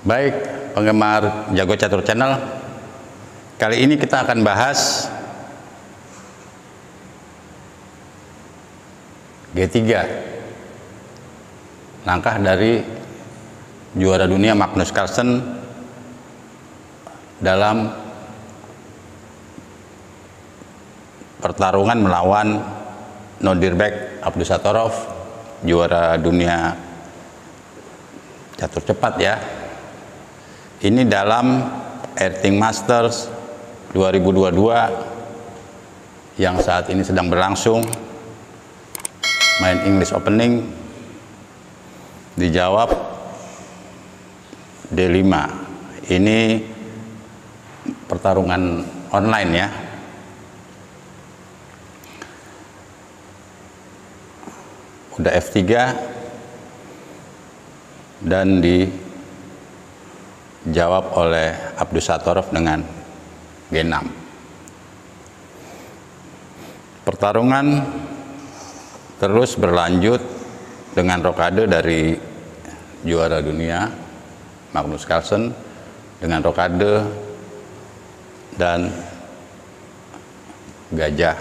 Baik, penggemar Jago Catur Channel, kali ini kita akan bahas G3, langkah dari juara dunia Magnus Carlsen dalam pertarungan melawan Nodirbek Abdusattorov, juara dunia catur cepat ya. Ini dalam Erting Masters 2022 yang saat ini sedang berlangsung. Main English Opening, dijawab D5. Ini pertarungan online ya. Udah F3 dan dijawab oleh Abdusattorov dengan G6. Pertarungan terus berlanjut dengan rokade dari juara dunia Magnus Carlsen dengan rokade dan gajah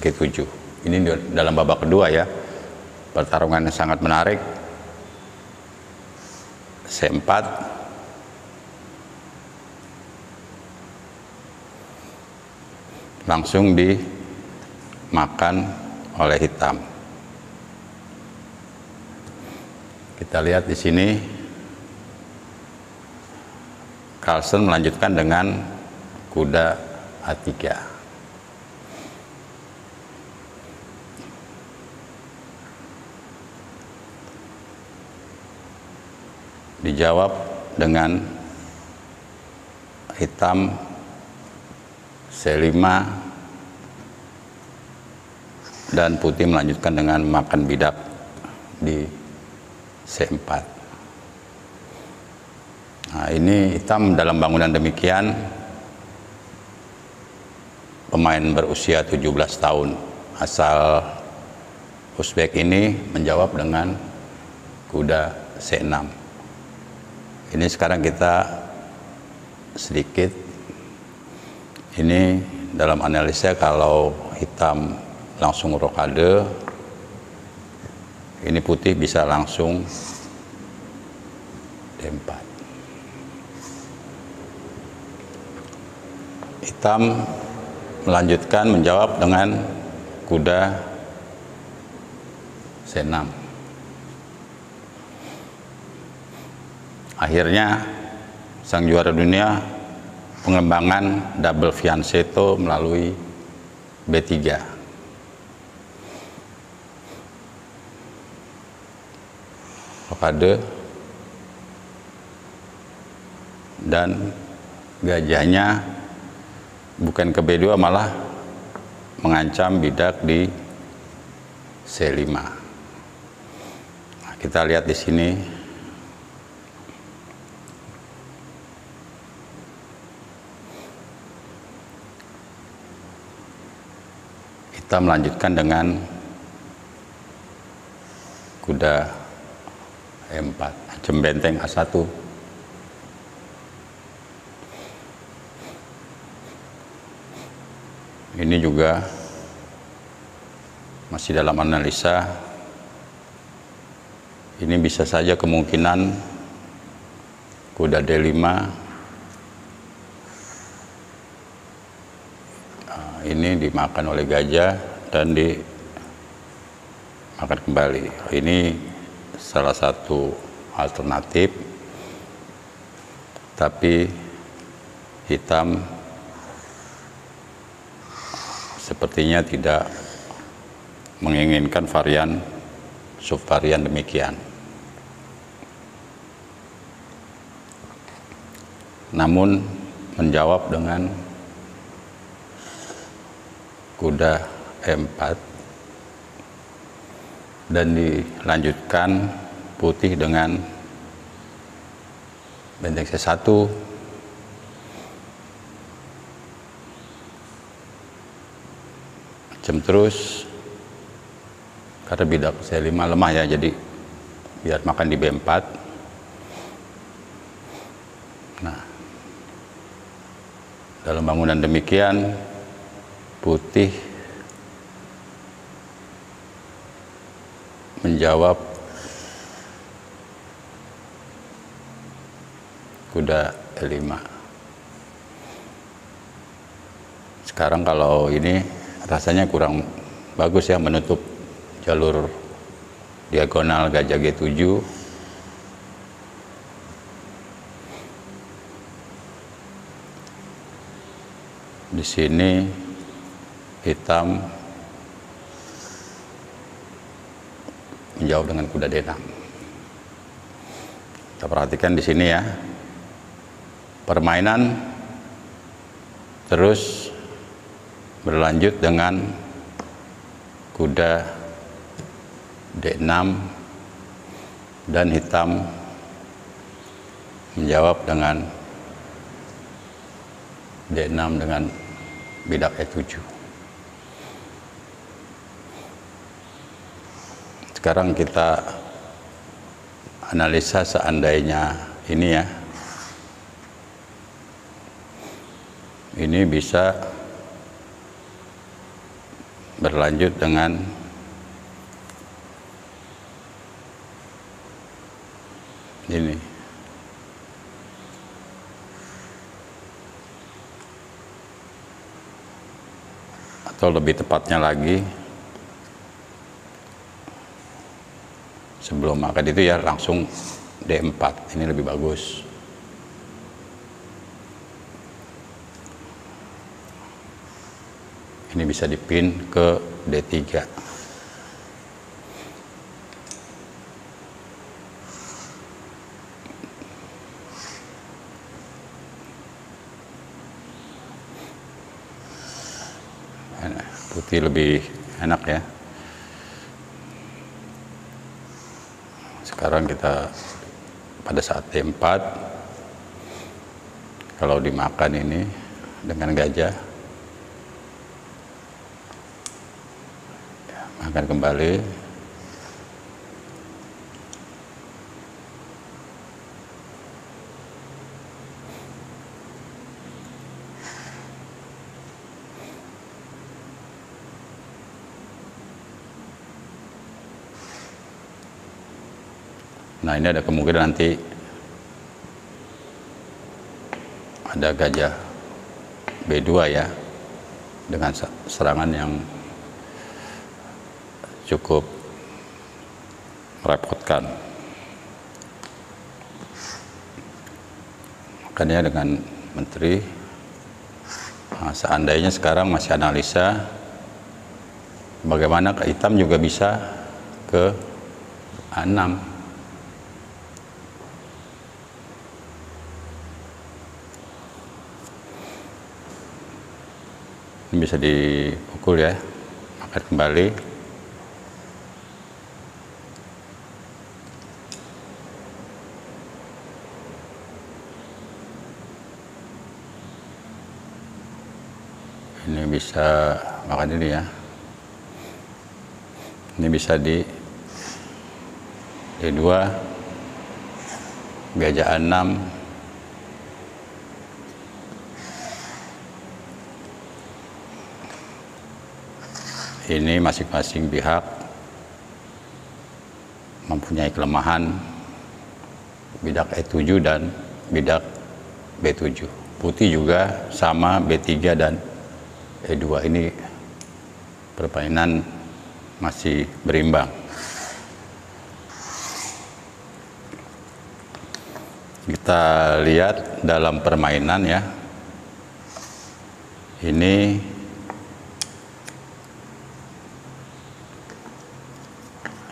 G7. Ini dalam babak kedua ya. Pertarungan yang sangat menarik. C4, langsung dimakan oleh hitam. Kita lihat di sini Carlsen melanjutkan dengan kuda A3. Dijawab dengan hitam C5 dan putih melanjutkan dengan makan bidak di C4. Nah, ini hitam dalam bangunan demikian, pemain berusia 17 tahun asal Uzbek ini menjawab dengan kuda C6. Ini sekarang kita sedikit ini dalam analisa, kalau hitam langsung rokade, ini putih bisa langsung D4. Hitam melanjutkan menjawab dengan kuda C6. Akhirnya sang juara dunia pengembangan double fianchetto melalui B3. Rokade dan gajahnya bukan ke B2 malah mengancam bidak di C5. Nah, kita lihat di sini kita melanjutkan dengan kuda E4, macam benteng A1. Ini juga masih dalam analisa. Ini bisa saja kemungkinan kuda D5. Ini dimakan oleh gajah dan dimakan kembali. Ini salah satu alternatif, tapi hitam sepertinya tidak menginginkan varian subvarian demikian. Namun menjawab dengan kuda E4 dan dilanjutkan putih dengan benteng C1. Macam terus, karena bidak C5 lemah ya, jadi biar makan di B4. Dalam bangunan demikian, putih menjawab kuda E5. Sekarang kalau ini rasanya kurang bagus ya, menutup jalur diagonal gajah G7. Di sini hitam menjawab dengan kuda D6. Kita perhatikan di sini ya. Permainan terus berlanjut dengan kuda D6 dan hitam menjawab dengan D6 dengan bidak E7. Sekarang kita analisa seandainya ini ya. Ini bisa berlanjut dengan ini. Atau lebih tepatnya lagi, sebelum akad itu ya langsung D4, ini lebih bagus. Ini bisa dipin ke D3. Putih lebih enak ya. Sekarang kita pada saat D4, kalau dimakan ini dengan gajah, makan kembali. Nah, ini ada kemungkinan nanti ada gajah B2 ya, dengan serangan yang cukup merepotkan. Makanya dengan menteri, nah, seandainya sekarang masih analisa bagaimana ke hitam juga bisa ke A6. Ini bisa dipukul ya, angkat kembali. Ini bisa makan ini ya. Ini bisa di D2, gajah A6, ini masing-masing pihak mempunyai kelemahan bidak E7 dan bidak B7. Putih juga sama B3 dan E2. Ini permainan masih berimbang. Kita lihat dalam permainan ya. Ini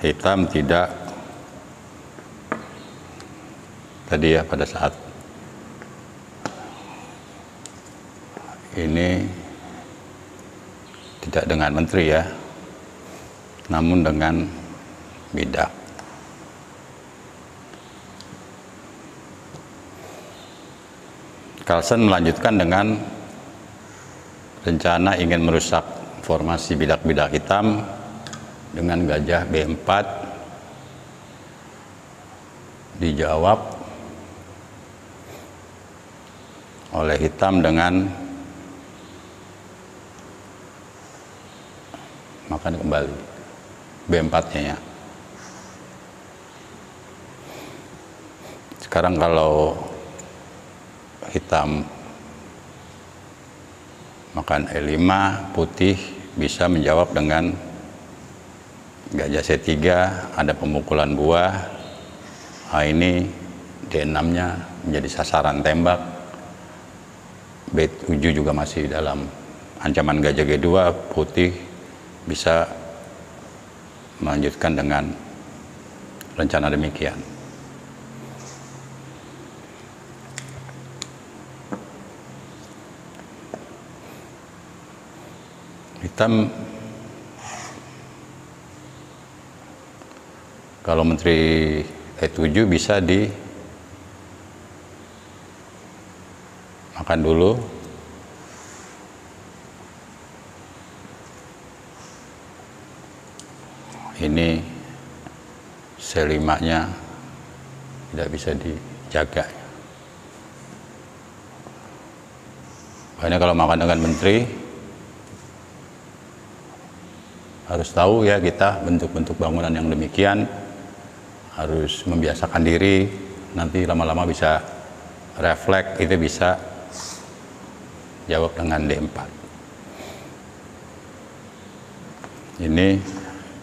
hitam tidak tadi ya, pada saat ini tidak dengan menteri ya, namun dengan bidak. Carlsen melanjutkan dengan rencana ingin merusak formasi bidak-bidak hitam dengan gajah B4. Dijawab oleh hitam dengan makan kembali B4-nya ya. Sekarang kalau hitam makan E5, putih bisa menjawab dengan gajah C3, ada pemukulan buah. Nah, ini D6-nya menjadi sasaran tembak. B7 juga masih dalam ancaman gajah G2, putih bisa melanjutkan dengan rencana demikian. Hitam kalau menteri E7 bisa makan dulu. Ini C5-nya tidak bisa dijaga. Makanya kalau makan dengan menteri harus tahu ya, kita bentuk-bentuk bangunan yang demikian harus membiasakan diri, nanti lama-lama bisa refleks, itu bisa jawab dengan D4. Ini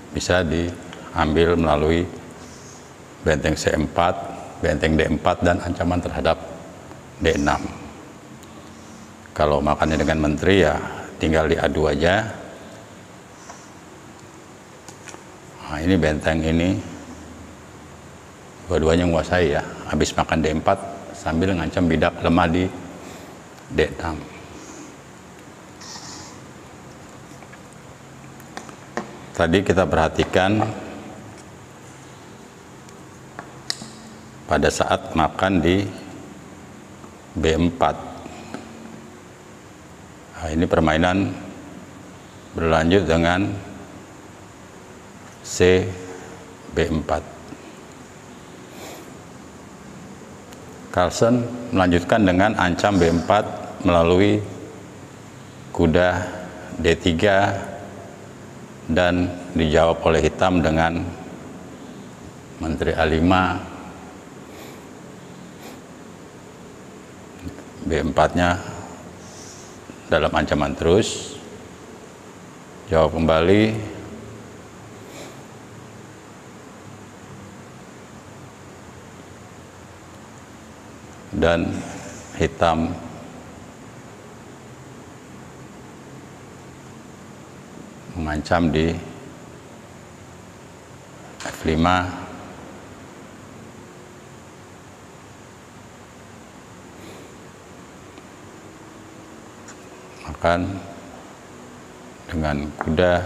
bisa diambil melalui benteng C4, benteng D4, dan ancaman terhadap D6. Kalau makannya dengan menteri ya tinggal diadu aja. Nah, ini benteng ini dua-duanya menguasai ya, habis makan D4 sambil ngancam bidak lemah di D6. Tadi kita perhatikan pada saat makan di B4. Nah, ini permainan berlanjut dengan C B4. Carlsen melanjutkan dengan ancam B4 melalui kuda D3 dan dijawab oleh hitam dengan menteri A5. B4-nya dalam ancaman terus, jawab kembali, dan hitam mengancam di F5. Makan dengan kuda,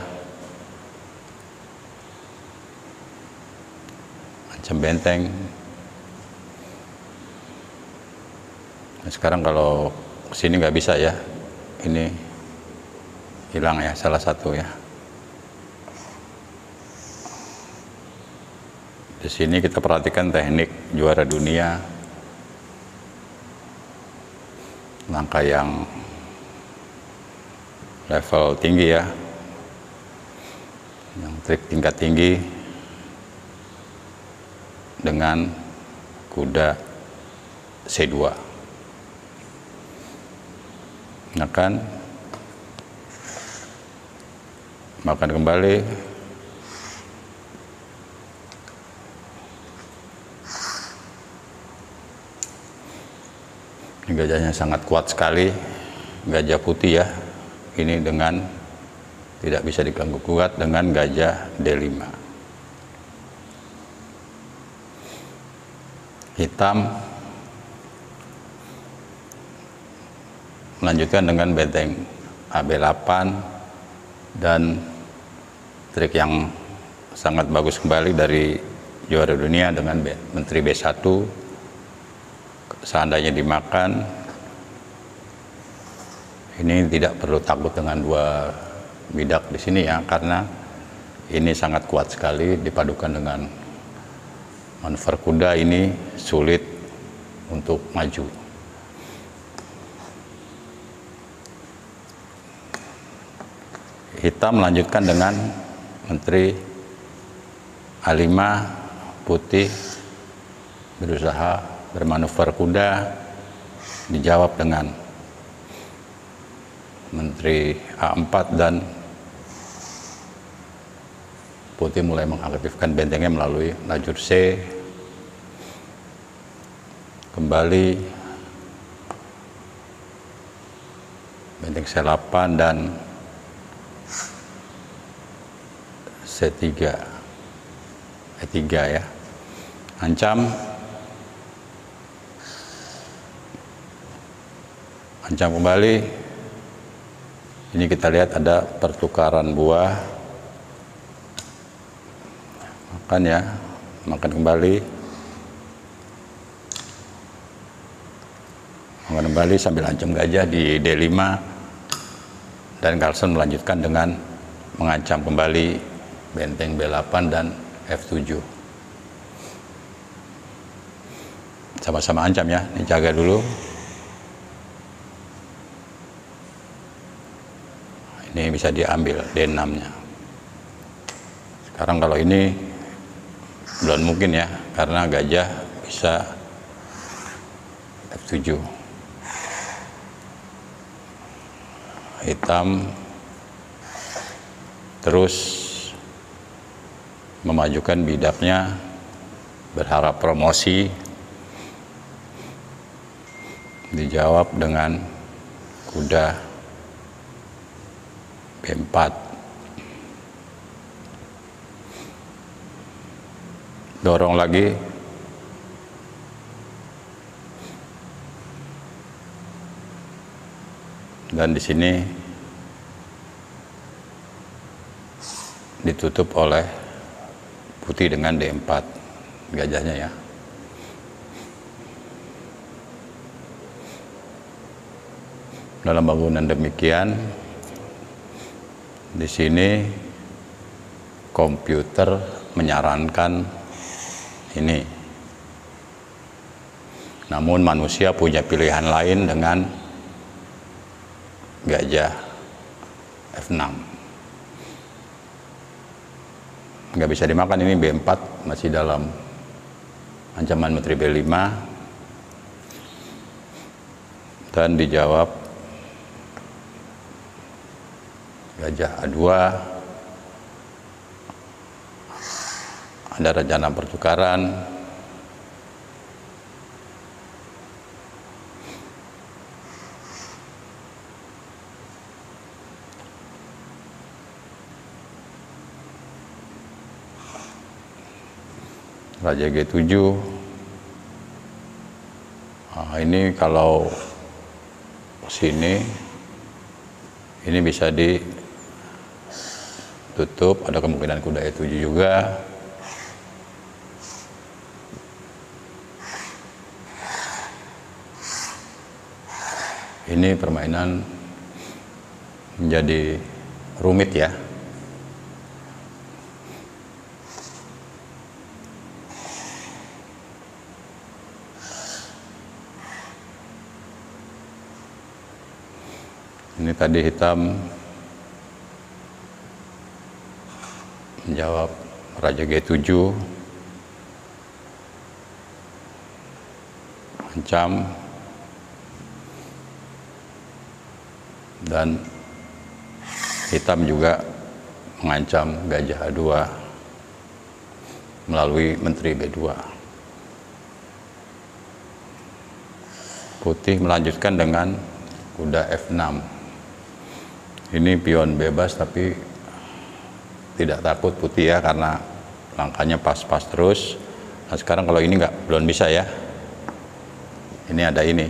ancam benteng. Nah, sekarang kalau sini nggak bisa ya, ini hilang ya salah satu ya. Di sini kita perhatikan teknik juara dunia, langkah yang level tinggi ya, yang trik tingkat tinggi dengan kuda C2. Makan kembali, ini gajahnya sangat kuat sekali, gajah putih ya. Ini dengan tidak bisa diganggu kuat dengan gajah D5. Hitam melanjutkan dengan benteng AB8 dan trik yang sangat bagus kembali dari juara dunia dengan menteri B1. Seandainya dimakan, ini tidak perlu takut dengan dua bidak di sini ya, karena ini sangat kuat sekali dipadukan dengan manuver kuda, ini sulit untuk maju. hitam melanjutkan dengan Menteri A5, putih berusaha bermanuver kuda, dijawab dengan Menteri A4 dan putih mulai mengaktifkan bentengnya melalui lajur C, kembali benteng C8 dan C3, E3 ya, ancam kembali. Ini kita lihat ada pertukaran buah, makan kembali sambil ancam gajah di D5, dan Carlsen melanjutkan dengan mengancam kembali benteng B8 dan F7. Sama-sama ancam ya, ini jaga dulu. Ini bisa diambil D6-nya. Sekarang kalau ini belum mungkin ya, karena gajah bisa F7. Hitam terus memajukan bidaknya, berharap promosi, dijawab dengan kuda B4. Dorong lagi, dan di sini ditutup oleh putih dengan D4 gajahnya ya. Dalam bangunan demikian, di sini komputer menyarankan ini. Namun manusia punya pilihan lain dengan gajah F6. Nggak bisa dimakan, ini B4 masih dalam ancaman Menteri B5, dan dijawab gajah A2. Ada rencana pertukaran. Raja G7. Nah, ini kalau sini, ini bisa ditutup, ada kemungkinan kuda E7 juga. Ini permainan menjadi rumit ya. Ini tadi hitam menjawab Raja G7, ancam, dan hitam juga mengancam gajah A2 melalui Menteri B2. Putih melanjutkan dengan kuda F6. Ini pion bebas tapi tidak takut putih ya, karena langkahnya pas-pas terus. Nah sekarang kalau ini belum bisa ya. Ini ada ini.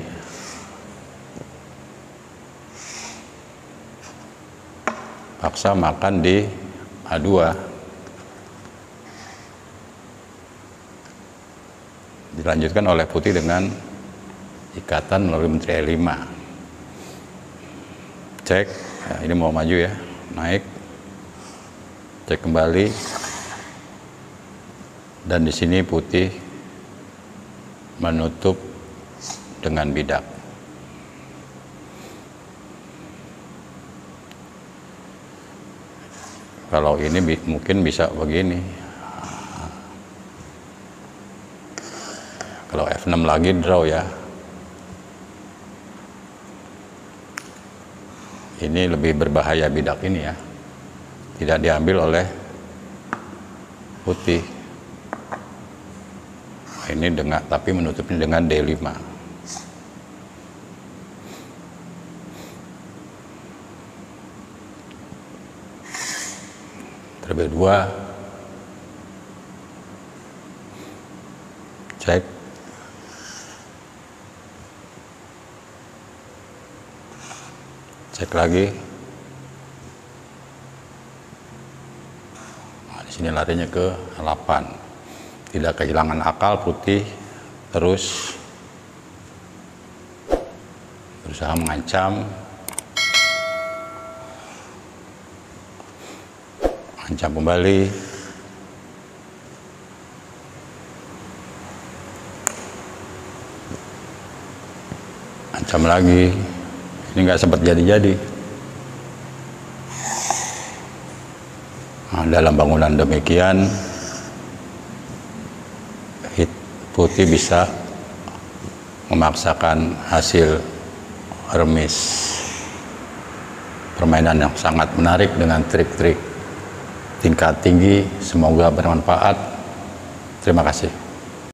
Paksa makan di A2. Dilanjutkan oleh putih dengan ikatan melalui Menteri E5. Cek, ya, ini mau maju ya, naik, cek kembali, dan di sini putih menutup dengan bidak. Kalau ini mungkin bisa begini. Kalau F6 lagi draw ya. Ini lebih berbahaya bidak ini ya. Tidak diambil oleh putih. Ini dengan, tapi menutupnya dengan D5. Terlebih dua, cek, cek lagi. Nah, di sini larinya ke 8, tidak kehilangan akal putih, terus berusaha mengancam. Ancam kembali, ancam lagi. Ini nggak sempat jadi-jadi. Nah, dalam bangunan demikian, putih bisa memaksakan hasil remis. Permainan yang sangat menarik dengan trik-trik tingkat tinggi, semoga bermanfaat. Terima kasih.